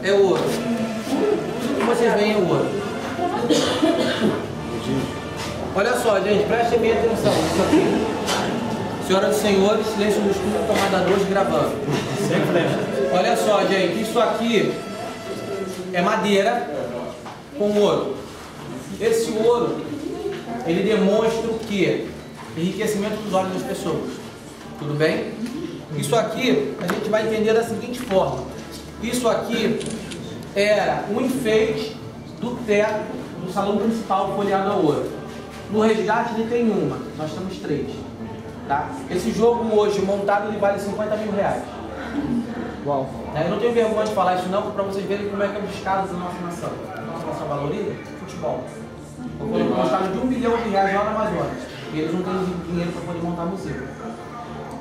é ouro. Tudo que vocês veem é ouro. Olha só, gente, prestem bem atenção. Isso aqui. Senhoras e senhores, silêncio no estudo, tomada 2 gravando. Olha só, gente, isso aqui é madeira com ouro. Esse ouro, ele demonstra o quê? Enriquecimento dos olhos das pessoas. Tudo bem? Isso aqui a gente vai entender da seguinte forma. Isso aqui era um enfeite do teto do salão principal folheado a ouro. No resgate ele tem uma, nós temos 3. Tá? Esse jogo hoje montado ele vale 50 mil reais. Uau. Eu não tenho vergonha de falar isso não, para vocês verem como é que é os casos da nossa nação. A nossa nação valoriza futebol. Foi montado de R$1 bilhão lá na Amazonas. E eles não têm dinheiro para poder montar museu.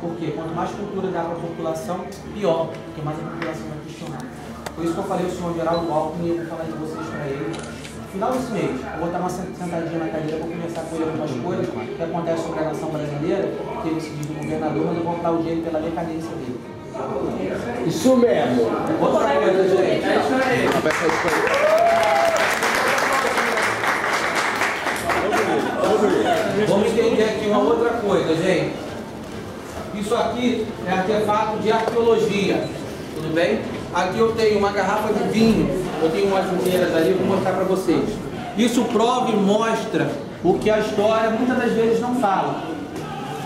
Por quê? Quanto mais cultura dá para a população, pior, porque mais a população vai questionar. Por isso que eu falei ao senhor Geraldo Alckmin e eu vou falar de vocês para ele. No final desse mês, eu vou estar uma sentadinha na cadeira, vou conversar com ele algumas coisas que acontecem sobre a nação brasileira, que ele se diz do governador, mas eu vou aplaudir ele pela decadência dele. Isso mesmo! Outra coisa, gente. Vamos entender aqui uma outra coisa, gente. Isso aqui é artefato de arqueologia, tudo bem? Aqui eu tenho uma garrafa de vinho, eu tenho umas inteiras ali, vou mostrar para vocês. Isso prova e mostra o que a história muitas das vezes não fala.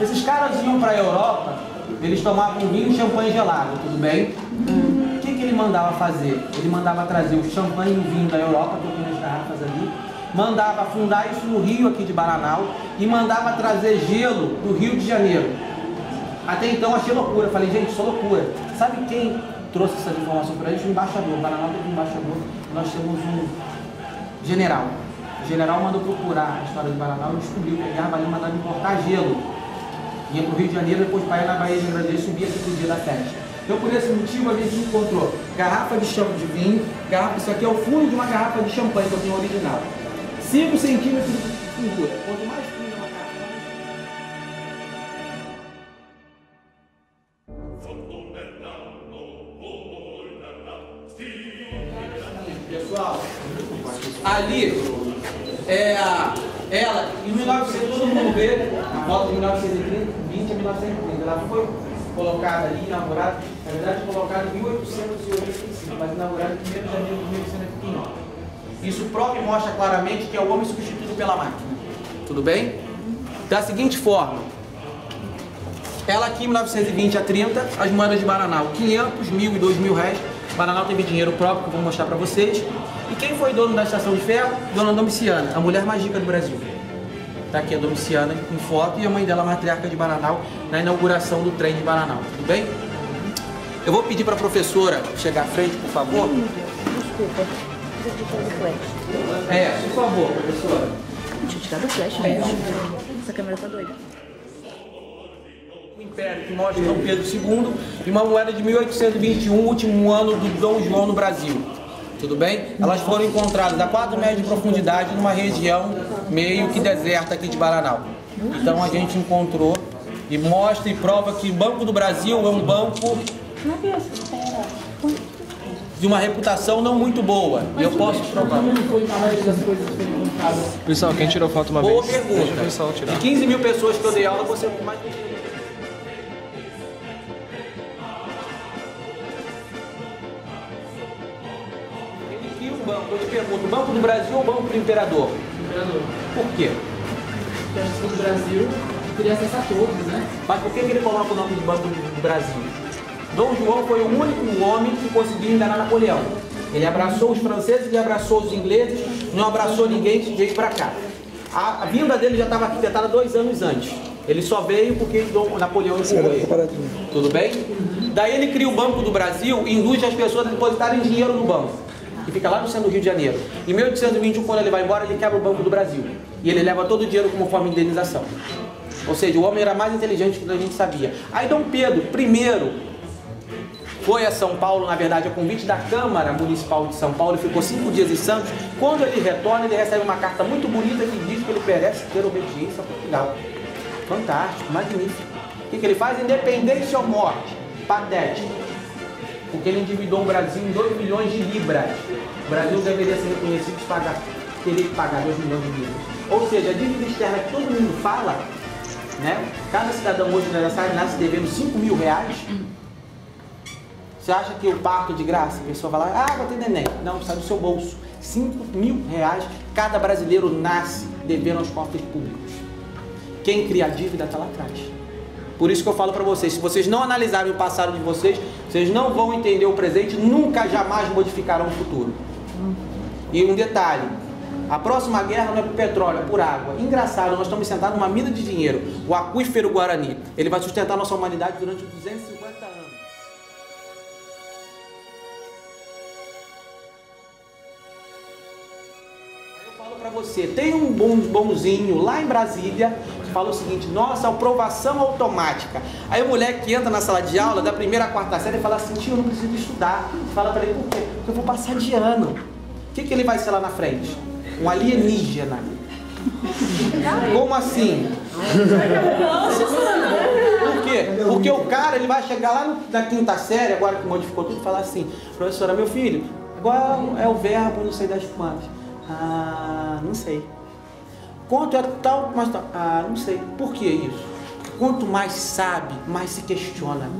Esses caras iam para a Europa, eles tomavam vinho e champanhe gelado, tudo bem? O que ele mandava fazer? Ele mandava trazer o champanhe e o vinho da Europa, que eu tenho as garrafas ali, mandava afundar isso no rio aqui de Bananal e mandava trazer gelo do Rio de Janeiro. Até então achei loucura, falei, gente, isso é loucura. Sabe quem trouxe essas informações para a gente? O embaixador. Bananal teve um embaixador, nós temos um general. O general mandou procurar a história de Bananal e descobriu que a Guerra Baliana mandava importar gelo. Ia para o Rio de Janeiro, depois para ir na Baía de Grande e subia aqui para o dia da festa. Então por esse motivo a gente encontrou garrafa de champanhe de vinho, garrafa, isso aqui é o fundo de uma garrafa de champanhe que eu tenho original. 5 centímetros de fundura. Quanto mais funda uma garrafa. Pessoal, ali é ela, em 1900, todo mundo vê a foto de 1920 a 1930. Ela foi colocada ali, inaugurada, na verdade colocada em 1885, mas inaugurada em 1º de janeiro de 1889. Isso prova e mostra claramente que é o homem substituído pela máquina. Tudo bem? Da seguinte forma, ela aqui em 1920 a 30, as moedas de Bananal, 500, 1.000 e 2.000 reais. Bananal teve dinheiro próprio, que eu vou mostrar para vocês. E quem foi dono da estação de ferro? Dona Domiciana, a mulher mais rica do Brasil. Está aqui a Domiciana em foto e a mãe dela, a matriarca de Bananal, na inauguração do trem de Bananal. Tudo bem? Eu vou pedir para a professora chegar à frente, por favor. Desculpa. Por favor, professora. Deixa eu tirar do flash, né? Essa câmera tá doida. O Império, que mostra Dom Pedro II, e uma moeda de 1821, último ano do Dom João no Brasil. Tudo bem? Elas foram encontradas a 4 metros de profundidade numa região meio que deserta aqui de Bananal. Então a gente encontrou e mostra e prova que o Banco do Brasil é um banco de uma reputação não muito boa. E eu posso provar. Pessoal, quem tirou foto uma Boa vez? pergunta. Deixa o pessoal tirar. De 15 mil pessoas que eu dei aula, você mais... Ele cria um banco. Eu te pergunto, o Banco do Brasil ou o Banco do Imperador? Imperador. Por quê? Porque a gente do Brasil queria acessar todos, né? Mas por que ele coloca o nome de Banco do Brasil? Dom João foi o único homem que conseguiu enganar Napoleão. Ele abraçou os franceses, ele abraçou os ingleses, não abraçou ninguém que veio para cá. A vinda dele já estava arquitetada 2 anos antes. Ele só veio porque Napoleão empurrou ele. Tudo bem? Daí ele cria o Banco do Brasil e induz as pessoas a depositarem dinheiro no banco, que fica lá no centro do Rio de Janeiro. Em 1821, quando ele vai embora, ele quebra o Banco do Brasil. E ele leva todo o dinheiro como forma de indenização. Ou seja, o homem era mais inteligente do que a gente sabia. Aí Dom Pedro I foi a São Paulo, na verdade, a convite da Câmara Municipal de São Paulo, ficou 5 dias em Santos. Quando ele retorna, ele recebe uma carta muito bonita que diz que ele merece ter obediência a Portugal. Fantástico, magnífico. O que ele faz? Independência ou morte. Patético. porque ele endividou o Brasil em 2 milhões de libras. O Brasil deveria ser reconhecido e teria que pagar 2 milhões de libras. Ou seja, a dívida externa que todo mundo fala, né? Cada cidadão hoje nasce devendo 5 mil reais. Você acha que o parto é de graça? A pessoa vai lá, vou ter neném. Não, sai do seu bolso. 5 mil reais cada brasileiro nasce devendo aos cofres públicos. Quem cria a dívida está lá atrás. Por isso que eu falo para vocês, se vocês não analisarem o passado de vocês, vocês não vão entender o presente, nunca jamais modificarão o futuro. E um detalhe, a próxima guerra não é por petróleo, é por água. Engraçado, nós estamos sentados numa mina de dinheiro, o aquífero Guarani. Ele vai sustentar a nossa humanidade durante 250 anos. Para você, tem um bonzinho lá em Brasília que fala o seguinte: nossa, aprovação automática. Aí o moleque entra na sala de aula da primeira à quarta série e fala assim: tio, eu não preciso estudar. Fala para ele: por quê? Porque eu vou passar de ano. O que ele vai ser lá na frente? Um alienígena. Como assim? Por quê? Porque o cara ele vai chegar lá na quinta série, agora que modificou tudo, e falar assim: professora, meu filho, qual é o verbo não sei das quantas? Não sei. Quanto é tal, mas tal? Não sei. Por que isso? Quanto mais sabe, mais se questiona.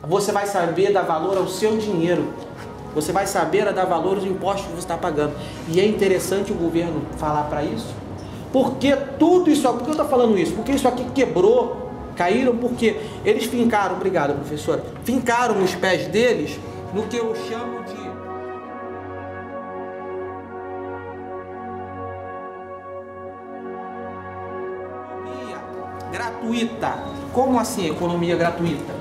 Você vai saber dar valor ao seu dinheiro. Você vai saber dar valor aos impostos que você está pagando. E é interessante o governo falar para isso. Porque tudo isso, por que eu estou falando isso? Porque isso aqui quebrou, caíram, porque eles fincaram, obrigado professora, fincaram os pés deles no que eu chamo de gratuita. Como assim economia gratuita?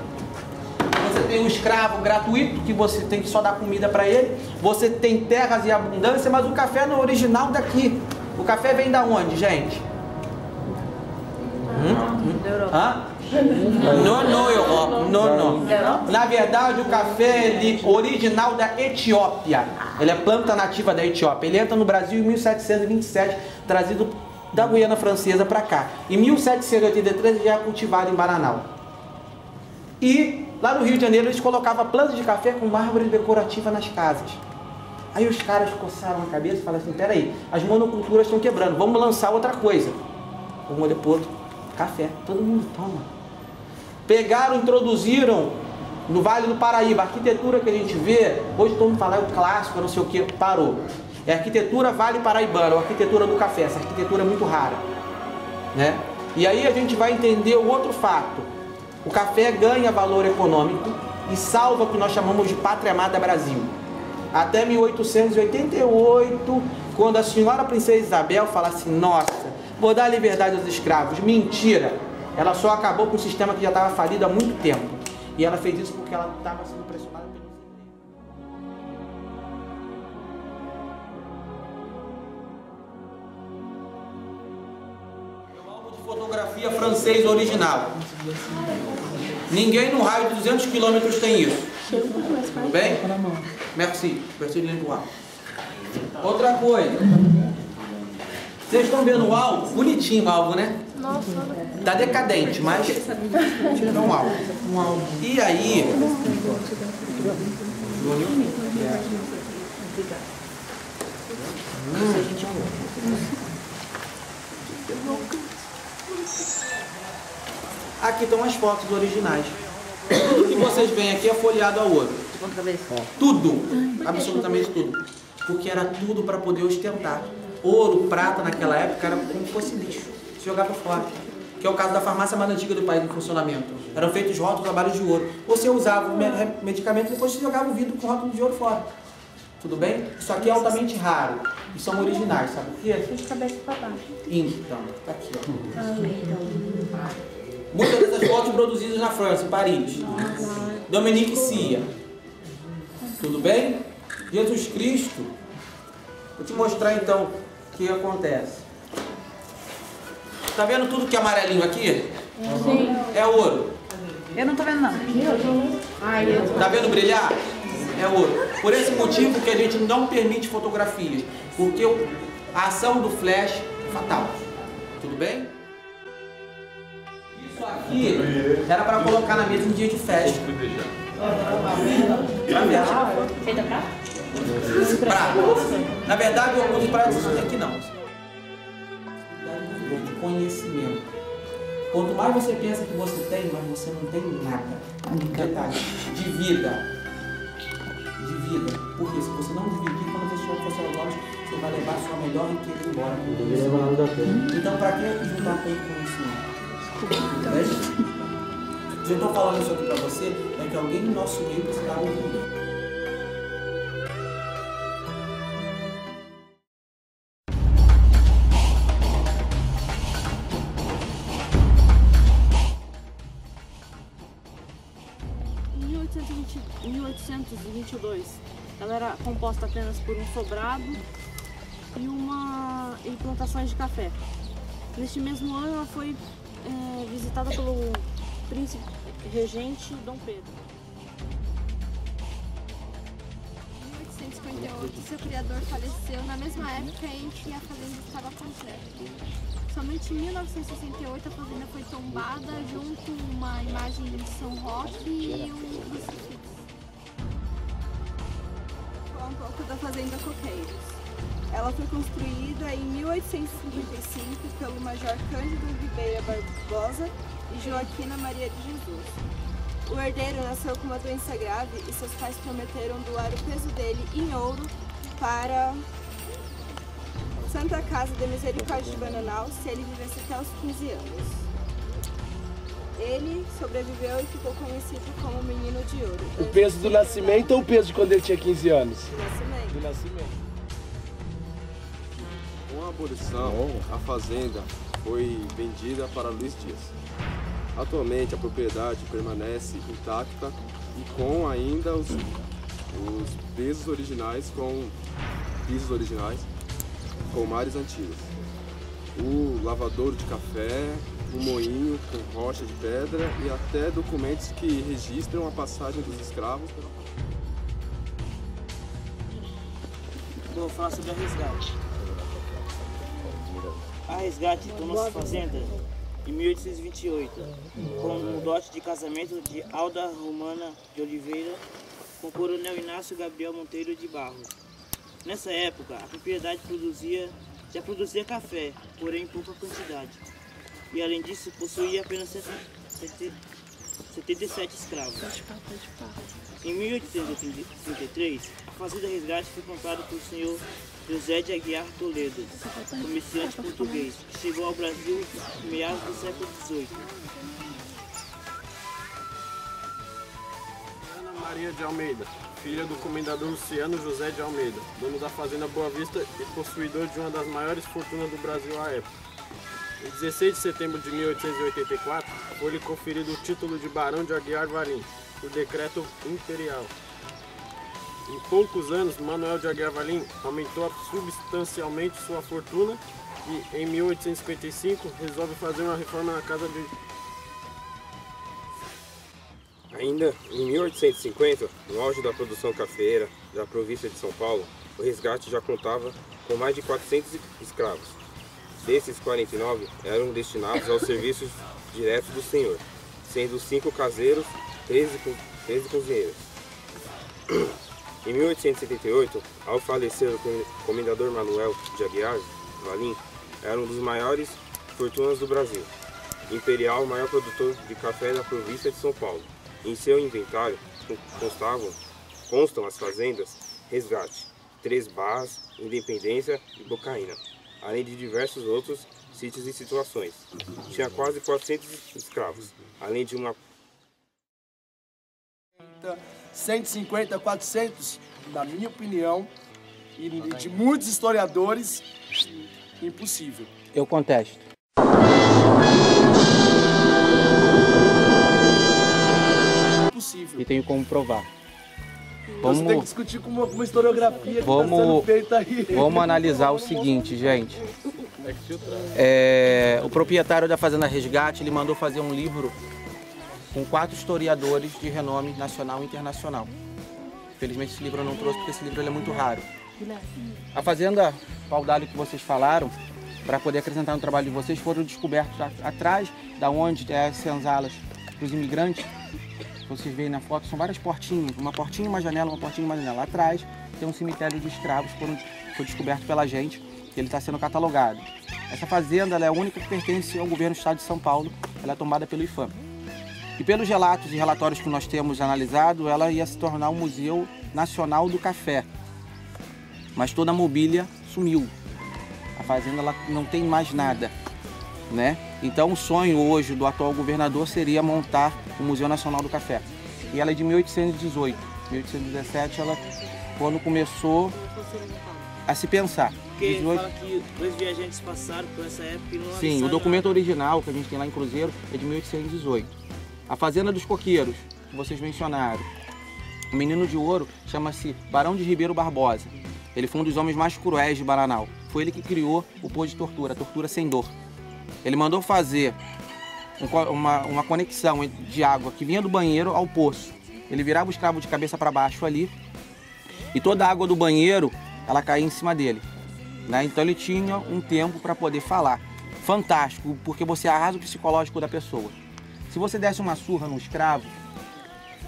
Você tem um escravo gratuito que você tem que só dar comida para ele. Você tem terras em abundância, mas o café não é original daqui. O café vem da onde, gente? Da Europa. Não, Europa. Não. Na verdade, o café é original da Etiópia. Ele é planta nativa da Etiópia. Ele entra no Brasil em 1727, trazido da Guiana Francesa para cá. Em 1783 ele já é cultivado em Bananal. E lá no Rio de Janeiro eles colocavam plantas de café com árvore decorativa nas casas. Aí os caras coçaram a cabeça e falaram assim: peraí, as monoculturas estão quebrando, vamos lançar outra coisa. Vamos depois, café, todo mundo toma. Pegaram, introduziram no Vale do Paraíba, a arquitetura que a gente vê, hoje todo mundo fala, é o clássico, não sei o que, parou. É a arquitetura Vale Paraibana, a arquitetura do café. Essa arquitetura é muito rara, né? E aí a gente vai entender o outro fato. O café ganha valor econômico e salva o que nós chamamos de Pátria Amada Brasil. Até 1888, quando a senhora Princesa Isabel fala assim: nossa, vou dar liberdade aos escravos. Mentira! Ela só acabou com um sistema que já estava falido há muito tempo. E ela fez isso porque ela estava sendo pressionada pelos fotografia francês original. Ninguém no raio de 200 km tem isso. Tudo bem? Merci. Merci de l'envoi. Outra coisa. Vocês estão vendo o alvo? Bonitinho o alvo, né? Nossa. Tá decadente, mas é um alvo. E aí... Aqui estão as fotos originais. Tudo que vocês veem aqui é folheado a ouro. Tudo, absolutamente tudo. Porque era tudo para poder ostentar. Ouro, prata naquela época era como se fosse lixo. Se jogava fora. Que é o caso da farmácia mais antiga do país em funcionamento. Eram feitos rótulos a barras de ouro. Você usava o medicamento e depois você jogava o vidro com rótulo de ouro fora. Tudo bem? Isso aqui é altamente raro. E são originais, sabe por quê? De cabeça para baixo. Então, tá aqui, ó. Muitas dessas fotos produzidas na França, em Paris. Dominique Cia. Tudo bem? Jesus Cristo. Vou te mostrar então o que acontece. Tá vendo tudo que é amarelinho aqui? Sim. É ouro. Eu não tô vendo não. Tá vendo brilhar? É ouro. Por esse motivo que a gente não permite fotografias. Porque a ação do flash é fatal. Tudo bem? Isso aqui era para colocar na mesa em dia de festa. Feita pra? Prata. Na verdade, o de prata isso aqui não. De conhecimento. Quanto mais você pensa que você tem, mais você não tem nada. Detalhe. De vida. De vida. Porque se você não dividir, quando você for seus olhos, você vai levar a sua melhor riqueza embora. Então, para que juntar tanto conhecimento? Se eu estou falando isso aqui para você, é que alguém no nosso meio precisava ouvir. Em 1822, ela era composta apenas por um sobrado e plantações de café. Neste mesmo ano, ela foi visitada pelo príncipe regente Dom Pedro. Em 1858, seu criador faleceu na mesma época em que a fazenda estava completa. Somente em 1968 a fazenda foi tombada junto com uma imagem de São Roque e um crucifixo. Falar um pouco da fazenda Coqueiros. Ela foi construída em 1855 pelo Major Cândido Ribeira Barbosa e Joaquina Maria de Jesus. O herdeiro nasceu com uma doença grave e seus pais prometeram doar o peso dele em ouro para Santa Casa de Misericórdia de Bananal se ele vivesse até os 15 anos. Ele sobreviveu e ficou conhecido como Menino de Ouro. O peso do nascimento ou o peso de quando ele tinha 15 anos? Do nascimento. Do nascimento. Com a abolição, a fazenda foi vendida para Luiz Dias. Atualmente a propriedade permanece intacta e com ainda os pisos originais com mares antigos. O lavadouro de café, o moinho com rocha de pedra e até documentos que registram a passagem dos escravos. Vou falar sobre a resgate. A resgate tornou-se fazenda em 1828, com um dote de casamento de Alda Romana de Oliveira com o coronel Inácio Gabriel Monteiro de Barros. Nessa época, a propriedade já produzia café, porém em pouca quantidade. E além disso, possuía apenas 77 escravos. Em 1833, a fazenda Resgate foi comprada pelo senhor José de Aguiar Toledo, comerciante português, que chegou ao Brasil em meados do século XVIII. Ana Maria de Almeida, filha do comendador Luciano José de Almeida, dono da fazenda Boa Vista e possuidor de uma das maiores fortunas do Brasil à época. Em 16 de setembro de 1884, foi-lhe conferido o título de Barão de Aguiar Valim, por decreto imperial. Em poucos anos, Manuel de Aguiar Valim aumentou substancialmente sua fortuna e, em 1855, resolve fazer uma reforma na casa de... Ainda em 1850, no auge da produção cafeeira da província de São Paulo, o resgate já contava com mais de 400 escravos. Desses, 49 eram destinados aos serviços diretos do senhor, sendo 5 caseiros, 13 cozinheiros. Em 1878, ao falecer o comendador Manuel de Aguiar Valim, era um dos maiores fortunas do Brasil. Imperial, maior produtor de café da província de São Paulo. Em seu inventário constam as fazendas Resgate, Três Barras, Independência e Bocaína, além de diversos outros sítios e situações. Tinha quase 400 escravos, além de uma... 150, 400, na minha opinião, e de muitos historiadores, impossível. Eu contesto. Impossível. E tenho como provar. Você tem que discutir com uma historiografia que está sendo feita aí. Vamos analisar o seguinte, gente. O proprietário da Fazenda Resgate, ele mandou fazer um livro com 4 historiadores de renome nacional e internacional. Infelizmente esse livro eu não trouxe porque esse livro ele é muito raro. A Fazenda Pau d'Alho que vocês falaram, para poder acrescentar no trabalho de vocês, foram descobertos atrás da onde as senzalas para os imigrantes, vocês veem na foto, são várias portinhas, uma portinha, uma janela, uma portinha, uma janela. Lá atrás tem um cemitério de escravos que foi descoberto pela gente, que ele está sendo catalogado. Essa fazenda ela é a única que pertence ao governo do estado de São Paulo, ela é tomada pelo IFAM. E pelos relatos e relatórios que nós temos analisado, ela ia se tornar um Museu Nacional do Café. Mas toda a mobília sumiu. A fazenda ela não tem mais nada, né? Então o sonho hoje do atual governador seria montar o Museu Nacional do Café. E ela é de 1818. 1817, ela, quando começou a se pensar. Porque fala que dois viajantes passaram por essa época e não Sim, o documento original que a gente tem lá em Cruzeiro é de 1818. A Fazenda dos Coqueiros, que vocês mencionaram. O menino de ouro chama-se Barão de Ribeiro Barbosa. Ele foi um dos homens mais cruéis de Bananal. Foi ele que criou o poço de tortura, a tortura sem dor. Ele mandou fazer uma conexão de água que vinha do banheiro ao poço. Ele virava o escravo de cabeça para baixo ali e toda a água do banheiro ela caía em cima dele, né? Então ele tinha um tempo para poder falar. Fantástico, porque você arrasa o psicológico da pessoa. Se você desse uma surra no escravo,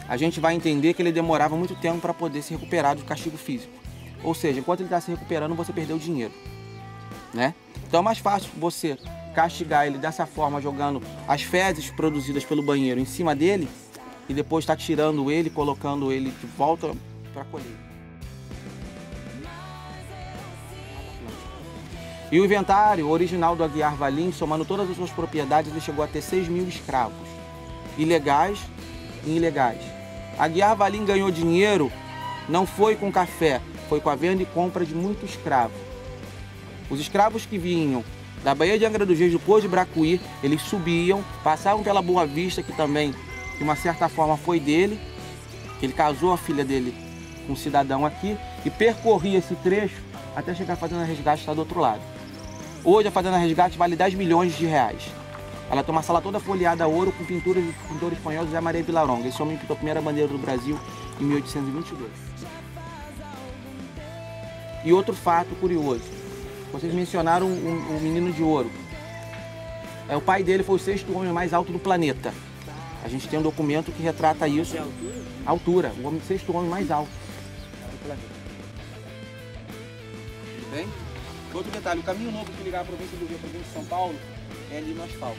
a gente vai entender que ele demorava muito tempo para poder se recuperar do castigo físico. Ou seja, enquanto ele está se recuperando, você perdeu o dinheiro, né? Então é mais fácil você castigar ele dessa forma, jogando as fezes produzidas pelo banheiro em cima dele e depois está tirando ele, colocando ele de volta para colher. E o inventário original do Aguiar Valim, somando todas as suas propriedades, ele chegou a ter 6.000 escravos, ilegais e ilegais. Aguiar Valim ganhou dinheiro, não foi com café, foi com a venda e compra de muito escravo. Os escravos que vinham da Baía de Angra dos Reis, do Poço de Bracuí, eles subiam, passavam pela Boa Vista, que também, de uma certa forma, foi dele. Ele casou a filha dele com um cidadão aqui e percorria esse trecho até chegar à Fazenda Resgate, que está do outro lado. Hoje a Fazenda Resgate vale 10 milhões de reais. Ela tem uma sala toda folheada a ouro com pinturas do pintor espanhol José Maria Vilaronga. Esse homem pintou a primeira bandeira do Brasil em 1822. E outro fato curioso. Vocês mencionaram o menino de ouro. O pai dele foi o 6º homem mais alto do planeta. A gente tem um documento que retrata isso. A altura. O 6º homem mais alto do planeta. Tudo bem? Outro detalhe, o caminho novo que ligar a província do Rio à província de São Paulo é ali no asfalto.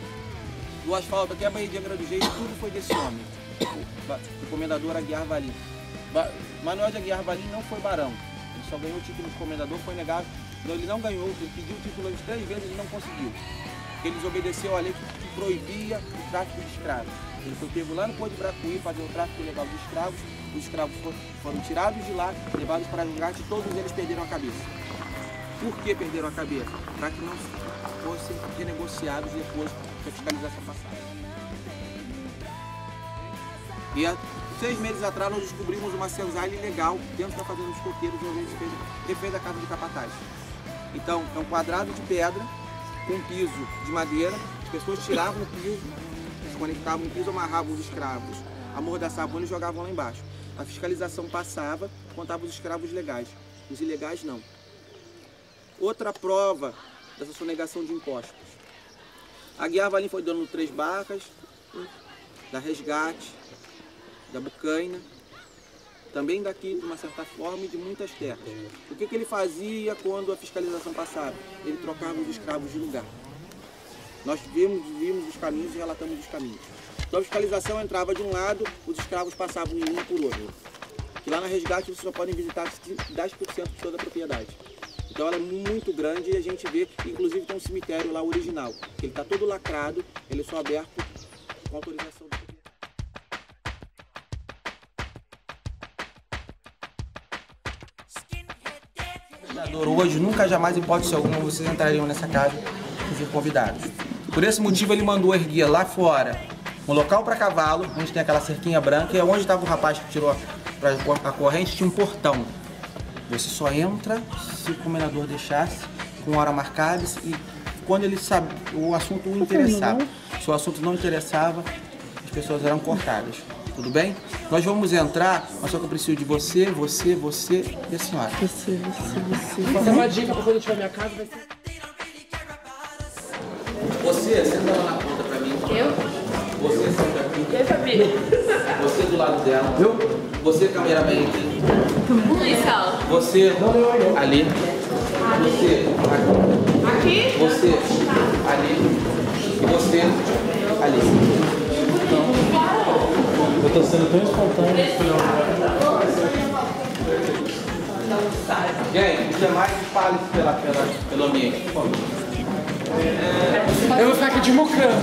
Do asfalto até a Baía de Angra dos Reis, tudo foi desse homem, o comendador Aguiar Valim. Manuel de Aguiar Valim não foi barão, ele só ganhou o título de comendador, foi negado. Ele não ganhou, ele pediu o título 3 vezes e não conseguiu. Ele desobedeceu a lei que proibia o tráfico de escravos. Ele foi pego lá no Poço de Bracuí fazer o tráfico ilegal de escravos. Os escravos foram tirados de lá, levados para resgate e todos eles perderam a cabeça. Por que perderam a cabeça? Para que não fossem renegociados depois que a fiscalização passasse. E há 6 meses atrás nós descobrimos uma senzala ilegal dentro da Fazenda dos Coqueiros, onde a gente refez a casa de capataz. Então, é um quadrado de pedra com piso de madeira, as pessoas tiravam o piso, se conectavam no piso, amarravam os escravos, amordaçavam e jogavam lá embaixo. A fiscalização passava, contava os escravos legais, os ilegais não. Outra prova dessa sonegação de impostos. Aguiar Valim foi dono de 3 barcas, da Resgate, da Bucaina, também daqui de uma certa forma e de muitas terras. O que ele fazia quando a fiscalização passava? Ele trocava os escravos de lugar. Nós vimos os caminhos e relatamos os caminhos. Então a fiscalização entrava de um lado, os escravos passavam em um por outro. E lá na Resgate vocês só podem visitar 10% de toda a propriedade. Então ela é muito grande e a gente vê, inclusive tem um cemitério lá original, que ele está todo lacrado, ele é só aberto com autorização do governador. Hoje, nunca jamais, em hipótese alguma, vocês entrariam nessa casa e ser convidados. Por esse motivo ele mandou erguer lá fora um local para cavalo, onde tem aquela cerquinha branca, e onde estava o rapaz que tirou a corrente tinha um portão. Você só entra se o comendador deixasse, com hora marcada, e quando ele sabe, o assunto o interessava. Se o assunto não interessava, as pessoas eram cortadas. Tudo bem? Nós vamos entrar, mas só que eu preciso de você e a senhora. Você. Vou dar uma dica para quando eu tiver minha casa, vai ser... Você, senta lá na ponta pra mim. Eu? Você senta aqui. E aí, família? Você do lado dela. Você, cameraman, aqui. Você ali. Você aqui. Você ali. E você ali. Eu tô sendo tão espontâneo. Gente, os demais espalhem pelo ambiente, por favor. Eu vou ficar aqui de mucrano.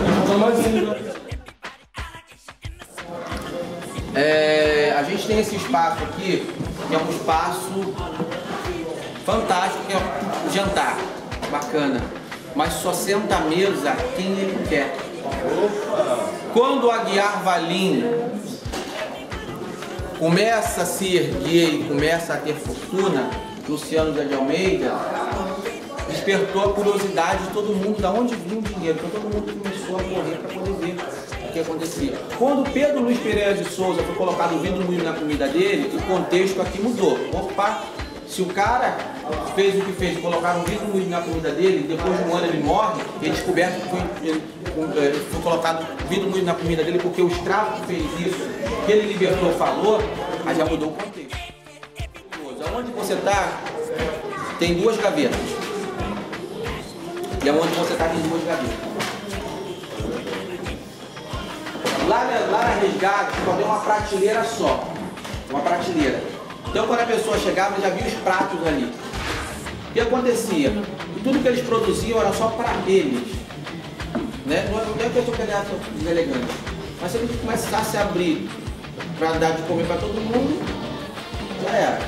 A gente tem esse espaço aqui, que é um espaço fantástico, que é o jantar, bacana. Mas só senta à mesa quem ele quer. Quando o Aguiar Valim começa a se erguer e começa a ter fortuna, Luciano José de Almeida despertou a curiosidade de todo mundo, de onde vinha o dinheiro. Então todo mundo começou a correr para poder ver o que acontecia. Quando Pedro Luiz Pereira de Souza foi colocado o vidro moído na comida dele, o contexto aqui mudou. Opa, se o cara fez o que fez, colocar um vidro moído na comida dele, depois de um ano ele morre, ele descoberto que foi colocado vidro moído na comida dele porque o escravo que fez isso, que ele libertou, falou, mas já mudou o contexto. Onde você está, tem duas gavetas. E aonde você está, tem duas gavetas. Lá na Resgate, só tem uma prateleira só. Uma prateleira. Então, quando a pessoa chegava, já via os pratos ali. O que acontecia? E tudo que eles produziam era só para eles. Né? Não é que eu estou querendo deselegante. Mas se eles começassem a abrir para dar de comer para todo mundo, já era.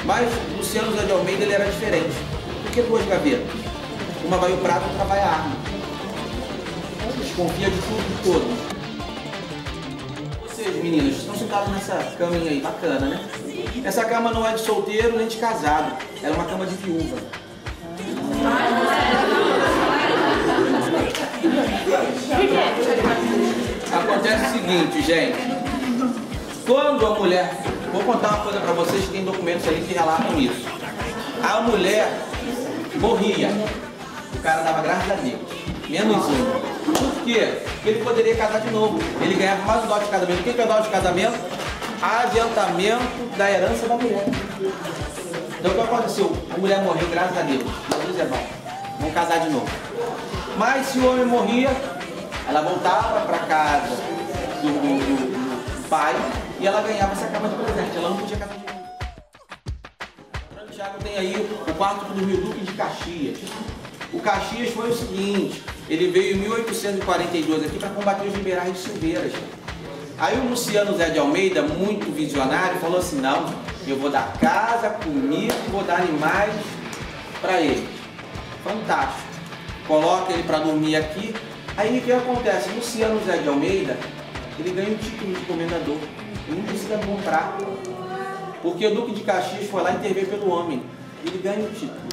Mas Luciano José de Almeida ele era diferente. Por que duas gavetas? Uma vai o prato, outra vai a arma. Desconfia de tudo e de todos. Vocês, meninas, estão sentadas nessa caminha aí, bacana, né? Essa cama não é de solteiro nem de casado. Ela é uma cama de viúva. Acontece o seguinte, gente. Quando a mulher... Vou contar uma coisa pra vocês que tem documentos ali que relatam isso. A mulher morria. O cara dava graças a Deus. Menos um. Por quê? Porque ele poderia casar de novo. Ele ganhava mais um dote de casamento. O que é o dote de casamento? Adiantamento da herança da mulher. Então o que aconteceu? A mulher morreu, graças a Deus. Jesus é bom. Vamos casar de novo. Mas se o homem morria, ela voltava para casa do pai e ela ganhava essa cama de presente. Ela não podia casar de novo. O Thiago tem aí o quarto do Rio Duque de Caxias. O Caxias foi o seguinte, ele veio em 1842 aqui para combater os liberais de Silveiras. Aí o Luciano José de Almeida, muito visionário, falou assim, não, eu vou dar casa, comida, vou dar animais para ele. Fantástico. Coloca ele para dormir aqui. Aí o que acontece? Luciano José de Almeida, ele ganha o título de comendador. Ele não precisa comprar. Porque o Duque de Caxias foi lá intervir pelo homem. Ele ganha o título.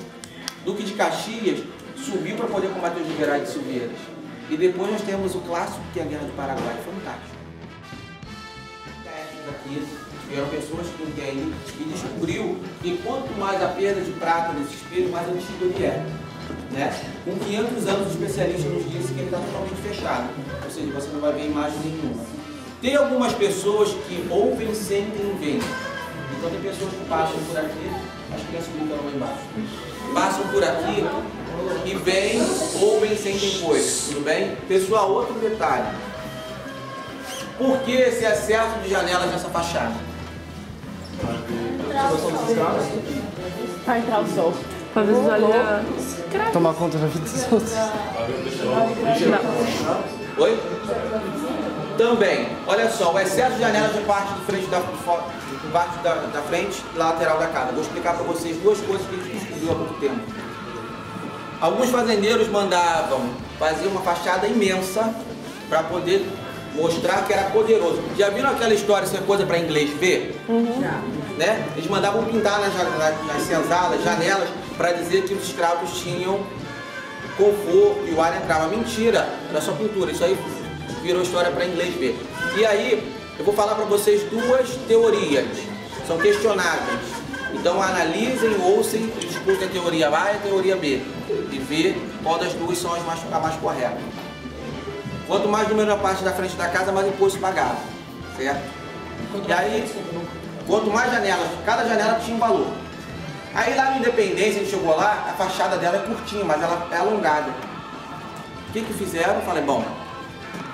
Duque de Caxias subiu para poder combater os liberais de Silveiras. E depois nós temos o clássico, que é a Guerra do Paraguai. Fantástico. Aqui eram pessoas que entendem e descobriu que quanto mais a perda de prata nesse espelho, mais antigo ele é. Né? Com 500 anos, o especialista nos disse que ele está totalmente fechado. Ou seja, você não vai ver imagem nenhuma. Tem algumas pessoas que ouvem, sentem e veem. Então tem pessoas que passam por aqui, as crianças brincando lá embaixo. Passam por aqui e veem, ouvem e sentem coisas. Tudo bem? Pessoal, outro detalhe. Por que esse excesso de janelas nessa fachada? Para entrar o sol. Para visualizar. Tomar conta da vida dos outros. Oi? Também, olha só, o excesso de janelas de parte de frente da frente e lateral da casa. Vou explicar para vocês duas coisas que a gente descobriu há pouco tempo. Alguns fazendeiros mandavam fazer uma fachada imensa para poder mostrar que era poderoso. Já viram aquela história, isso é coisa para inglês ver? Né? Eles mandavam pintar nas senzalas, janelas, para dizer que os escravos tinham conforto e o ar entrava. Mentira, era só pintura, isso aí virou história para inglês ver. E aí, eu vou falar para vocês duas teorias, são questionáveis. Então analisem, ouçam e discutam a teoria A e a teoria B. E ver qual das duas são a mais correta. Quanto mais número na parte da frente da casa, mais imposto pagava, certo? E aí, quanto mais janelas, cada janela tinha um valor. Aí lá no Independência, ele chegou lá, a fachada dela é curtinha, mas ela é alongada. O que fizeram? Eu falei, bom,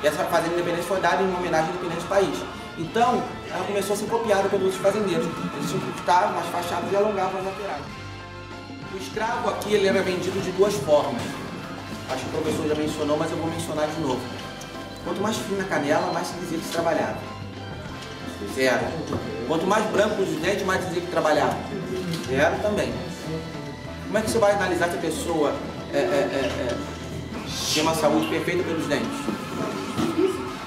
essa fazenda Independência foi dada em homenagem ao Independência do país. Então, ela começou a ser copiada pelos outros fazendeiros. Eles encurtavam as fachadas e alongavam as laterais. O escravo aqui, ele era vendido de duas formas. Acho que o professor já mencionou, mas eu vou mencionar de novo. Quanto mais fina a canela, mais se dizia que se trabalhava. Zero. Quanto mais branco os dentes, mais dizia que trabalhava. Zero também. Como é que você vai analisar que a pessoa tem uma saúde perfeita pelos dentes?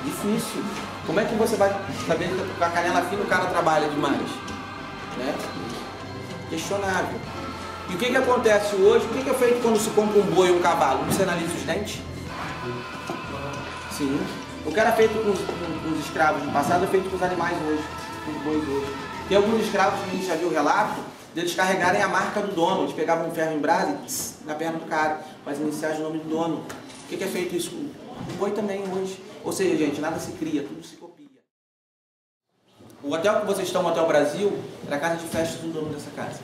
Difícil. Como é que você vai saber que com a canela fina o cara trabalha demais? Né? Questionável. E o que acontece hoje? O que é feito quando se compra um boi ou um cavalo? Você analisa os dentes? Sim. O que era feito com os escravos no passado é feito com os animais hoje, com os bois hoje. Tem alguns escravos que a gente já viu o relato deles carregarem a marca do dono. Eles pegavam um ferro em brasa e tss, na perna do cara, mas iniciais o nome do dono. O que é feito isso? O boi também hoje. Ou seja, gente, nada se cria, tudo se copia. O hotel que vocês estão, o Hotel Brasil, era a casa de festa do dono dessa casa.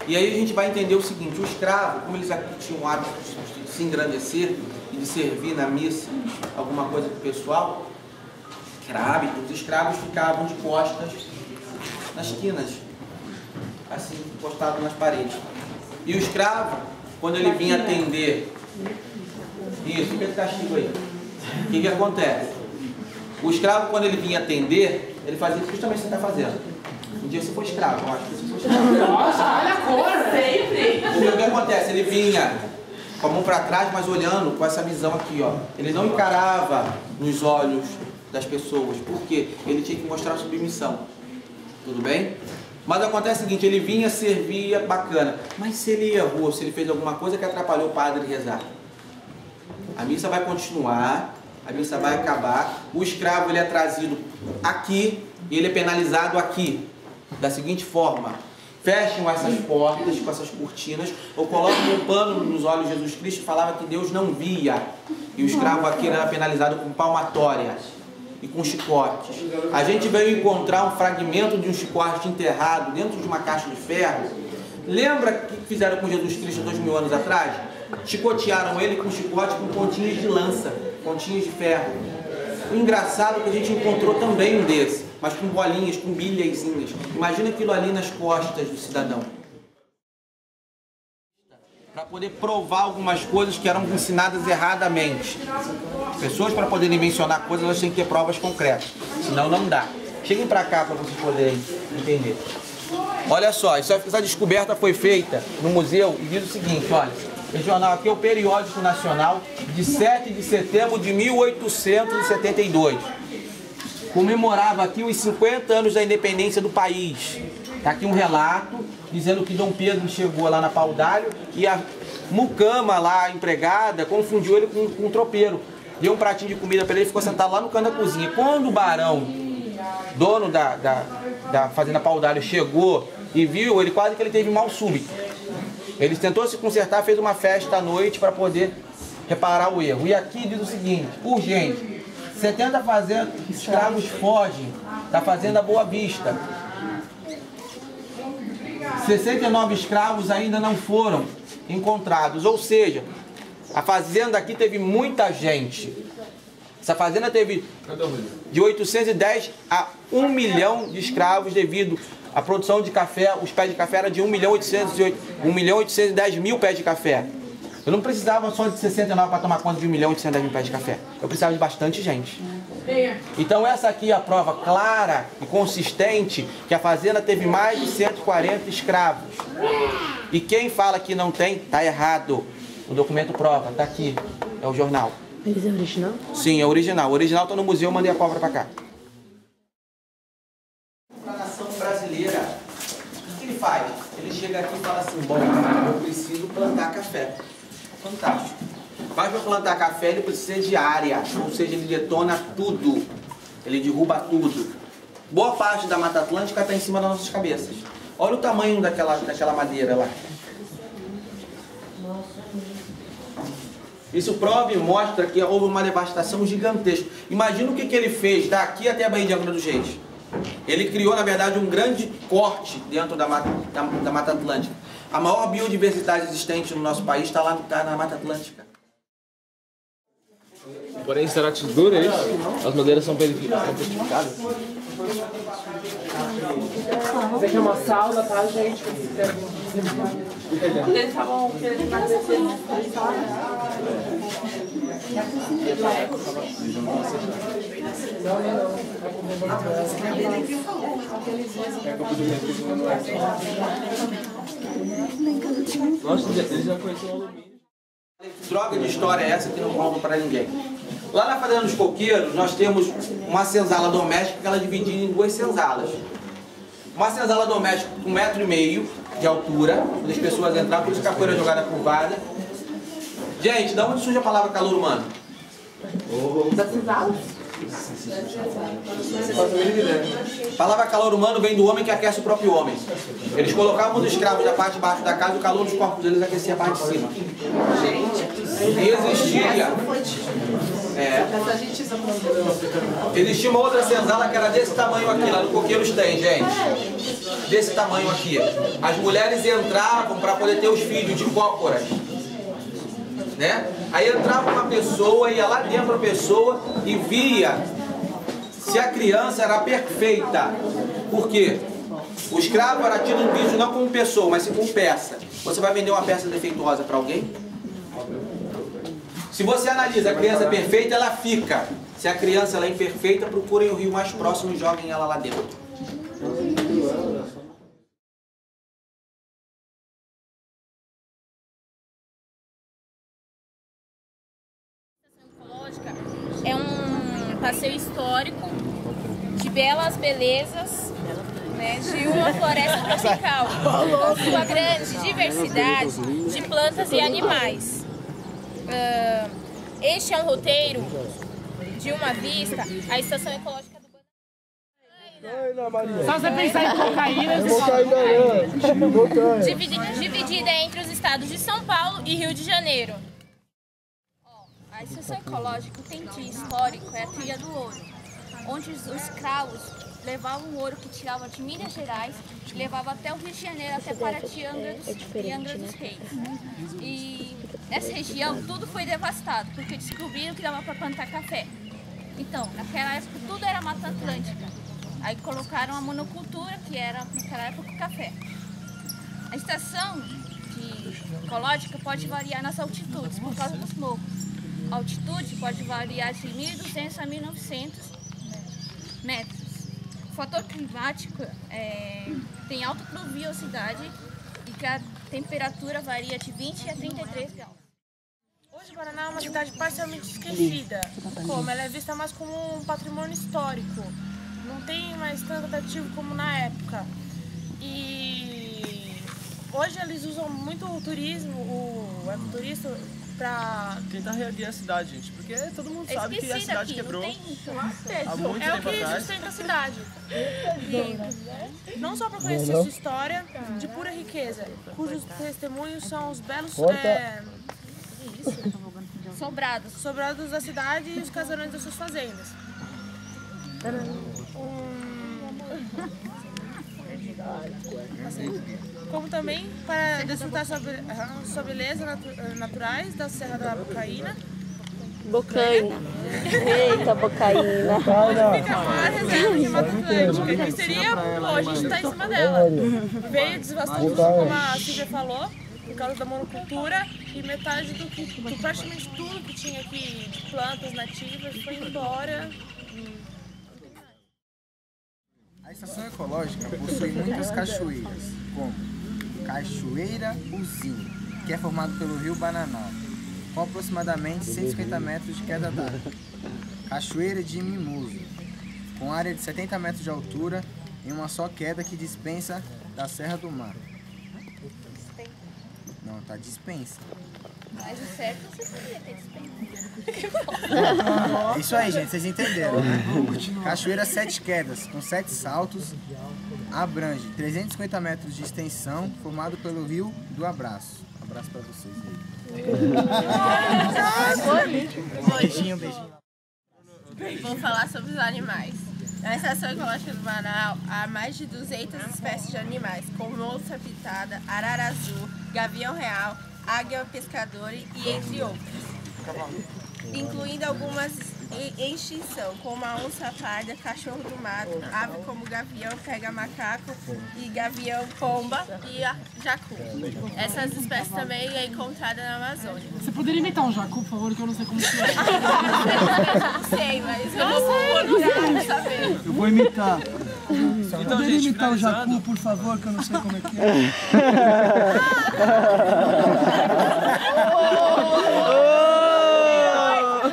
E aí a gente vai entender o seguinte, o escravo, como eles aqui tinham o hábito de se engrandecer e de servir na missa alguma coisa para o pessoal, que era hábito, os escravos ficavam de costas nas quinas, assim, encostados nas paredes. E o escravo, quando ele vinha atender, isso, fica de castigo aí. O que acontece? O escravo, quando ele vinha atender, ele fazia justamente o que você está fazendo. Um dia você foi escravo, eu acho que você foi escravo. Nossa, olha a cor, sempre! O que acontece? Ele vinha com a mão para trás, mas olhando com essa visão aqui, ó. Ele não encarava nos olhos das pessoas, porque ele tinha que mostrar submissão. Tudo bem? Mas acontece o seguinte, ele vinha, servia, bacana. Mas se ele errou, se ele fez alguma coisa que atrapalhou o padre rezar, a missa vai continuar, a missa vai acabar, o escravo ele é trazido aqui e ele é penalizado aqui. Da seguinte forma, fechem essas portas com essas cortinas ou coloquem um pano nos olhos de Jesus Cristo. Falava que Deus não via. E o escravo aqui era penalizado com palmatórias e com chicotes. A gente veio encontrar um fragmento de um chicote enterrado dentro de uma caixa de ferro. Lembra o que fizeram com Jesus Cristo 2000 anos atrás? Chicotearam ele com chicote com pontinhas de lança, pontinhas de ferro. O engraçado é que a gente encontrou também um desse, mas com bolinhas, com bilhazinhas. Imagina aquilo ali nas costas do cidadão. Para poder provar algumas coisas que eram ensinadas erradamente. Pessoas, para poderem mencionar coisas, elas têm que ter provas concretas. Senão não dá. Cheguem para cá para vocês poderem entender. Olha só, essa descoberta foi feita no museu e diz o seguinte, olha. Esse jornal aqui é o Periódico Nacional de 7 de setembro de 1872. Comemorava aqui os 50 anos da independência do país. Está aqui um relato dizendo que Dom Pedro chegou lá na Paudalho e a mucama lá, a empregada, confundiu ele com um tropeiro. Deu um pratinho de comida para ele e ficou sentado lá no canto da cozinha. Quando o barão, dono da fazenda Paudalho, chegou e viu, ele quase que ele teve mal súbito. Ele tentou se consertar, fez uma festa à noite para poder reparar o erro. E aqui diz o seguinte, urgente, 70 escravos fogem da fazenda Boa Vista. 69 escravos ainda não foram encontrados. Ou seja, a fazenda aqui teve muita gente. Essa fazenda teve de 810 a 1 milhão de escravos devido à produção de café. Os pés de café eram de 1.810.000 pés de café. Eu não precisava só de 69 para tomar conta de 1.810.000 pés de café. Eu precisava de bastante gente. Então essa aqui é a prova clara e consistente que a fazenda teve mais de 140 escravos. E quem fala que não tem, está errado. O documento prova, está aqui, é o jornal. Mas é original? Sim, é original. O original está no museu, eu mandei a cobra para cá. Para a nação brasileira, o que ele faz? Ele chega aqui e fala assim, bom, eu preciso plantar café. Fantástico. Mas para plantar café ele precisa de área, ou seja, ele detona tudo. Ele derruba tudo. Boa parte da Mata Atlântica está em cima das nossas cabeças. Olha o tamanho daquela madeira lá. Isso prova e mostra que houve uma devastação gigantesca. Imagina o que ele fez daqui até a Baía de Angra dos Reis. Ele criou, na verdade, um grande corte dentro da Mata Atlântica. A maior biodiversidade existente no nosso país está lá na Mata Atlântica. Porém, será tesoura, é isso? As madeiras são petrificadas. Isso aqui é uma sauna, tá, gente? Eles estavam querendo emagrecer no Nossa, eles já conheciam o alumínio. Que droga de história é essa que não conta para ninguém? Lá na Fazenda dos Coqueiros, nós temos uma senzala doméstica que ela é dividida em duas senzalas. Uma senzala doméstica com 1,5 m de altura, onde as pessoas entravam, por isso que a capoeira é jogada curvada. Gente, de onde surge a palavra calor humano? Da senzala? A palavra calor humano vem do homem que aquece o próprio homem. Eles colocavam os escravos na parte de baixo da casa e o calor dos corpos deles aquecia a parte de cima. E existia... Existia uma outra senzala que era desse tamanho aqui, lá no Coqueiros tem, gente. Desse tamanho aqui. As mulheres entravam para poder ter os filhos de cócoras. Né? Aí entrava uma pessoa, ia lá dentro da pessoa e via se a criança era perfeita. Por quê? O escravo era tido no piso não como pessoa, mas sim como peça. Você vai vender uma peça defeituosa para alguém? Se você analisa a criança perfeita, ela fica. Se a criança ela é imperfeita, procurem o rio mais próximo e joguem ela lá dentro. É um passeio histórico de belas belezas, né, de uma floresta tropical, com sua grande diversidade de plantas e animais. Este é um roteiro de uma vista à estação ecológica do Bananaina. Só você pensar em cocaína, dividida entre os estados de São Paulo e Rio de Janeiro. A estação ecológica, o tem de histórico é a Trilha do Ouro, onde os escravos levavam o ouro que tiravam de Minas Gerais e levavam até o Rio de Janeiro, até Paraty e Angra dos Reis. E nessa região tudo foi devastado, porque descobriram que dava para plantar café. Então, naquela época tudo era Mata Atlântica. Aí colocaram a monocultura, que era naquela época o café. A estação ecológica pode variar nas altitudes, por causa dos morros. A altitude pode variar de 1.200 a 1.900 metros. O fator climático tem alta pluviosidade e que a temperatura varia de 20 a 33 graus. Hoje o Paraná é uma cidade parcialmente esquecida, como ela é vista mais como um patrimônio histórico. Não tem mais tanto atrativo como na época. E hoje eles usam muito o turismo, o ecoturista, pra tentar reerguer a cidade, gente, porque todo mundo sabe que a cidade quebrou há muito tempo atrás. É o que sustenta a cidade. Não só para conhecer sua história de pura riqueza, cujos testemunhos são os belos sobrados da cidade e os casarões das suas fazendas. Como também para desfrutar sua beleza naturais da Serra da Bocaína. Eita, Bocaína. Onde fica a maior reserva de Mata Atlântica, que seria, a gente está em cima dela. Veio desvastando, como a Silvia falou, por causa da monocultura, e metade praticamente tudo que tinha aqui de plantas nativas foi embora. A estação ecológica possui muitas cachoeiras, como Cachoeira Uzinho, que é formado pelo rio Bananal, com aproximadamente 150 metros de queda d'água. Cachoeira de Mimoso, com área de 70 metros de altura em uma só queda que dispensa da Serra do Mar. Não, tá dispensa. Mas o certo você sabia ter dispensa. Isso aí, gente, vocês entenderam, né? Cachoeira 7 Quedas, com 7 saltos, abrange 350 metros de extensão, formado pelo rio do Abraço. abraço pra vocês aí. Beijinho. Vou falar sobre os animais. Na Estação Ecológica do Manaus, há mais de 200 espécies de animais, como onça pintada, arara azul, gavião real, águia pescadora e entre outros. Incluindo algumas em extinção, como a onça parda, cachorro do mato, ave como gavião pega-macaco e gavião pomba e a jacu. Essas espécies também é encontrada na Amazônia. Você poderia imitar um jacu, por favor, que eu não sei como que é. Não sei, mas eu vou procurar saber. Eu vou imitar. Então, Poderia gente, imitar o finalizando. jacu, por favor, que eu não sei como é que é.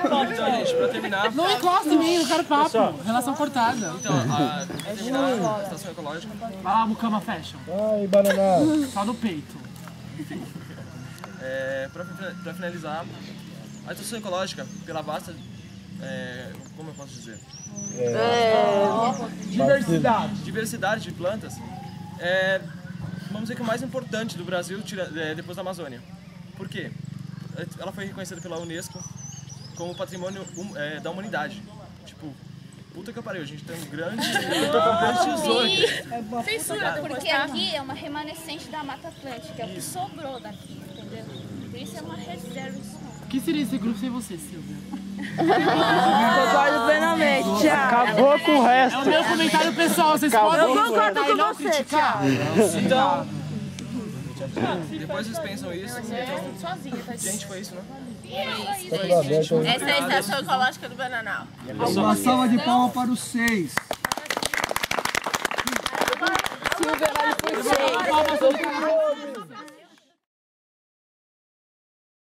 Então, gente, pra terminar... Não encosta em mim, eu quero papo. Pessoal. Relação cortada. Então, pra terminar, a Estação Ecológica... Vai lá, Mucama Fashion. Ai, banana. Só no peito. Pra finalizar, a Estação Ecológica, pela vasta... como eu posso dizer? Diversidade de plantas. Vamos dizer que o mais importante do Brasil depois da Amazônia. Por quê? Ela foi reconhecida pela Unesco como patrimônio da humanidade. Tipo, puta que pariu, a gente tem um grande tesouro aqui. Censura, porque aqui é uma remanescente da Mata Atlântica, é o que sobrou daqui, entendeu? Por isso é uma reserva. O que seria esse grupo sem você, Silvia? Concordo plenamente, Thiago. Acabou com o resto. É o meu comentário pessoal, vocês podem concordo com não você, criticar. Então, depois vocês pensam isso, então... Gente, foi isso, né? Essa é a Estação Ecológica do Bananal. Uma salva de palmas para os 6. Silvia vai por 6.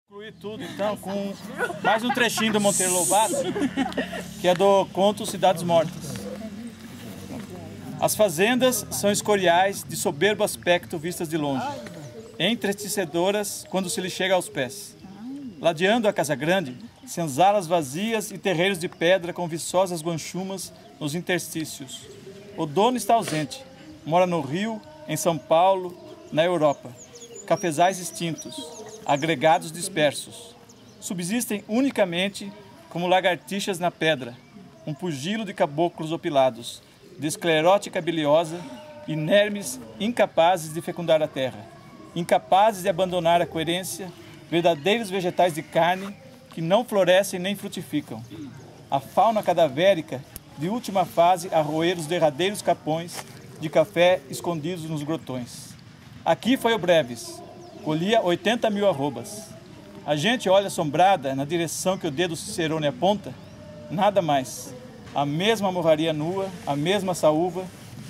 Concluir tudo então com mais um trechinho do Monteiro Lobato, que é do conto Cidades Mortas. As fazendas são escoriais de soberbo aspecto vistas de longe, entretecedoras quando se lhe chega aos pés. Ladeando a casa grande, senzalas vazias e terreiros de pedra com viçosas guanchumas nos interstícios. O dono está ausente, mora no Rio, em São Paulo, na Europa. Cafezais extintos, agregados dispersos. Subsistem unicamente como lagartixas na pedra, um pugilo de caboclos opilados, de esclerótica biliosa, inermes, incapazes de fecundar a terra, incapazes de abandonar a coerência, verdadeiros vegetais de carne que não florescem nem frutificam. A fauna cadavérica, de última fase a roer os derradeiros capões de café escondidos nos grotões. Aqui foi o Breves, colhia 80 mil arrobas. A gente olha assombrada na direção que o dedo Cicerone aponta, nada mais. A mesma morraria nua, a mesma saúva,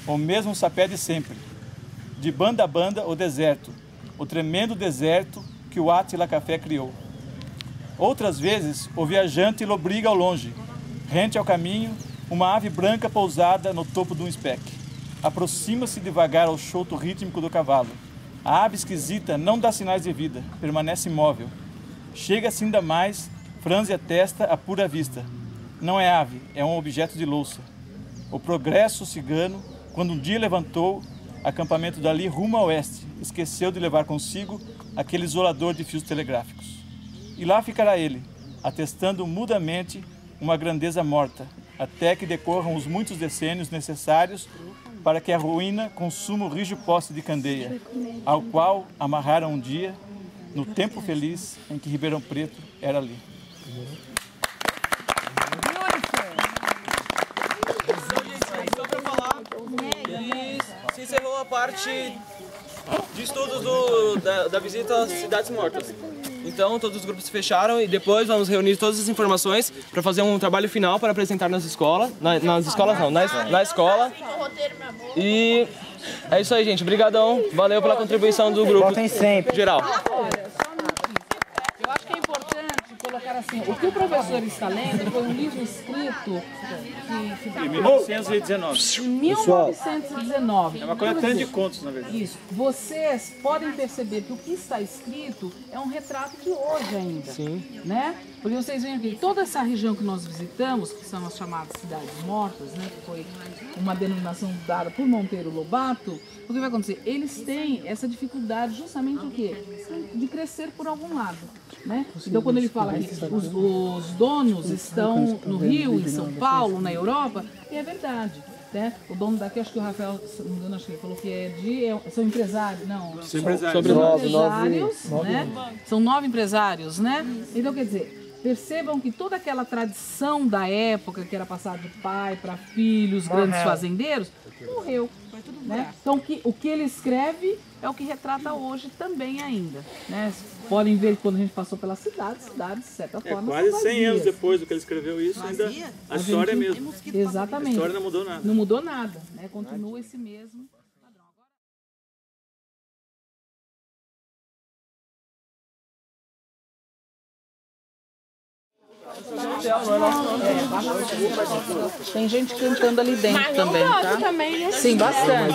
o mesmo sapé de sempre. De banda a banda, o deserto, o tremendo deserto que o Átila Café criou. Outras vezes, o viajante lobriga ao longe, rente ao caminho, uma ave branca pousada no topo de um espeque. Aproxima-se devagar ao chouto rítmico do cavalo. A ave esquisita não dá sinais de vida, permanece imóvel. Chega-se ainda mais, franze a testa a pura vista. Não é ave, é um objeto de louça. O progresso cigano, quando um dia levantou acampamento dali rumo a oeste, esqueceu de levar consigo aquele isolador de fios telegráficos. E lá ficará ele, atestando mudamente uma grandeza morta, até que decorram os muitos decênios necessários para que a ruína consuma o rijo poste de candeia, ao qual amarraram um dia, no tempo feliz em que Ribeirão Preto era ali. E se encerrou a parte de estudos da visita às Cidades Mortas. Então todos os grupos se fecharam e depois vamos reunir todas as informações para fazer um trabalho final para apresentar nas escolas. Nas escolas não, na escola. E é isso aí, gente. Obrigadão. Valeu pela contribuição do grupo geral. Eu acho que é importante colocar assim, o que o professor está lendo foi um livro escrito em 1919. Em 1919. É uma coletânea de contos, na verdade. Isso. Vocês podem perceber que o que está escrito é um retrato de hoje ainda. Sim. Né? Porque vocês veem aqui, toda essa região que nós visitamos, que são as chamadas cidades mortas, né, que foi uma denominação dada por Monteiro Lobato, o que vai acontecer? Eles têm essa dificuldade justamente o quê? De crescer por algum lado, né? Então quando ele fala que os donos estão no Rio, em São Paulo, na Europa, é verdade. Né? O dono daqui, acho que o Rafael, se não me engano, acho que ele falou que são empresários, não? São empresários. Sobre 9 empresários, né? São 9 empresários, né? Então, quer dizer, percebam que toda aquela tradição da época, que era passada de pai para filhos, grandes fazendeiros, morreu. Né? Então, o que ele escreve é o que retrata hoje também ainda. Né? Podem ver que quando a gente passou pelas cidades, de certa forma, quase 100 anos depois do que ele escreveu isso, ainda a história é a mesma. Exatamente. A história não mudou nada. Não mudou nada, né? Continua esse mesmo padrão. Tem gente cantando ali dentro também, tá? Também, né? Sim, bastante.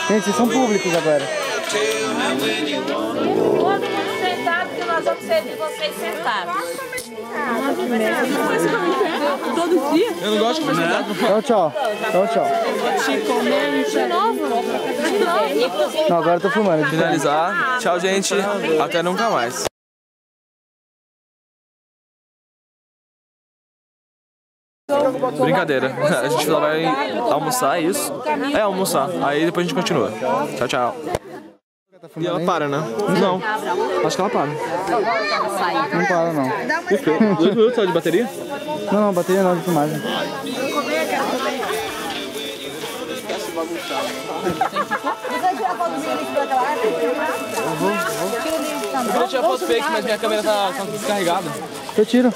Gente, vocês são públicos agora. Todo mundo sentado, que nós vamos servir vocês sentados. Todo dia? Eu não gosto de comer sentado. Então, tchau. Então, tchau. De novo? Não, agora eu tô filmando. Finalizar. Tchau, gente. Até nunca mais. Brincadeira. A gente só vai almoçar, isso. É, almoçar. Aí depois a gente continua. Tchau, tchau. E ela para, né? Não. Acho que ela para. Não para, não. Por quê? 2 minutos só de bateria? Não, bateria não, de filmagem. Você tirar foto do vídeo pra aquela área? Eu queria tirar foto fake, mas minha câmera tá descarregada. Eu tiro.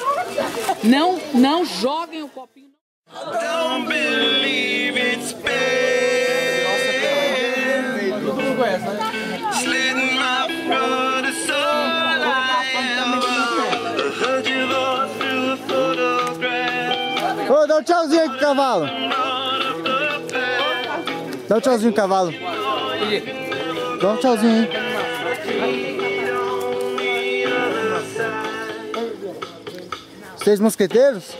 Não joguem o copinho. Don't believe it's Ô, dá um tchauzinho aí com o cavalo. Dá um tchauzinho com o cavalo. Dá um tchauzinho aí. Seis mosqueteiros?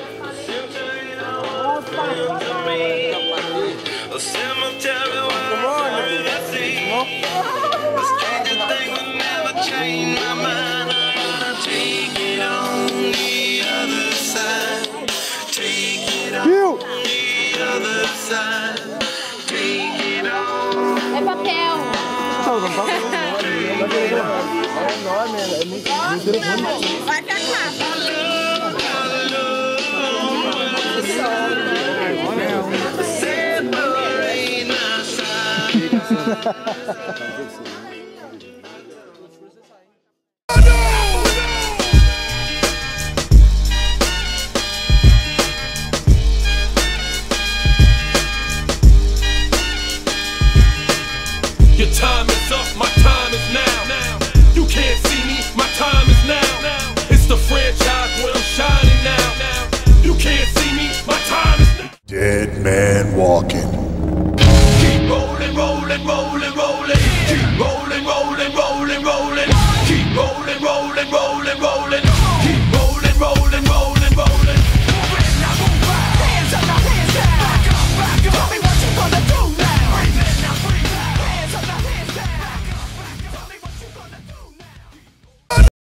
Viu? É papel. É enorme, é muito Vai pra cá. Your time is up, my time is now. You can't see me, my time is now. It's the franchise where I'm shining now. You can't see me, my time is now. Dead man walking. Keep rolling, rolling, rolling.